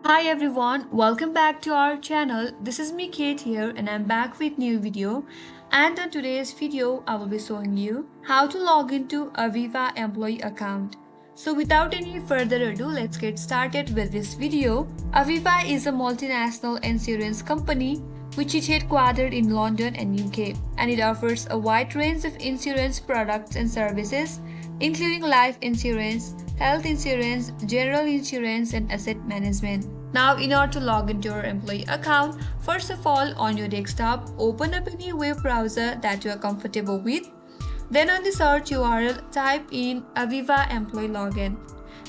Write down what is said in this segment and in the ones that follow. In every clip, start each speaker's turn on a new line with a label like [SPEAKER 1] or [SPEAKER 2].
[SPEAKER 1] Hi everyone, welcome back to our channel. This is me Kate here and I'm back with new video. And in today's video, I will be showing you how to log into Aviva employee account. So without any further ado, let's get started with this video. Aviva is a multinational insurance company which is headquartered in London and UK, and it offers a wide range of insurance products and services including life insurance, health insurance, general insurance, and asset management. Now, in order to log into your employee account, first of all, on your desktop, open up any web browser that you are comfortable with. Then on the search URL, type in Aviva employee login.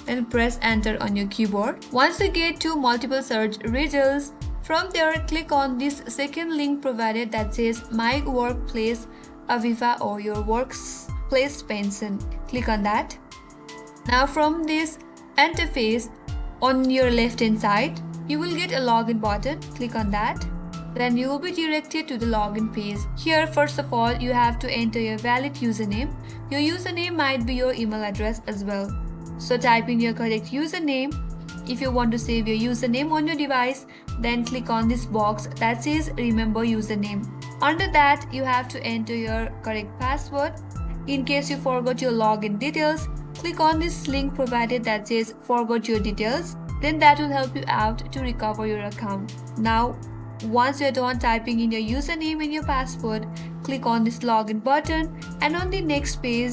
[SPEAKER 1] Then press enter on your keyboard. Once you get to multiple search results, from there click on this second link provided that says My Workplace Aviva or your workplace pension. Click on that. Now from this interface on your left hand side, you will get a login button. Click on that. Then you will be directed to the login page. Here first of all you have to enter your valid username. Your username might be your email address as well. So type in your correct username. If you want to save your username on your device, then click on this box that says remember username. Under that you have to enter your correct password. In case you forgot your login details, click on this link provided that says forgot your details. Then that will help you out to recover your account. Now, once you're done typing in your username and your password, click on this login button, and on the next page,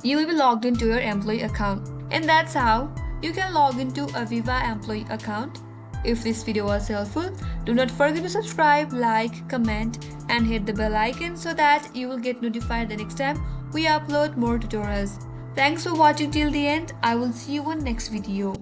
[SPEAKER 1] you will be logged into your employee account. And that's how you can log into Aviva employee account. If this video was helpful, do not forget to subscribe, like, comment, and hit the bell icon so that you will get notified the next time we upload more tutorials. Thanks for watching till the end. I will see you on next video.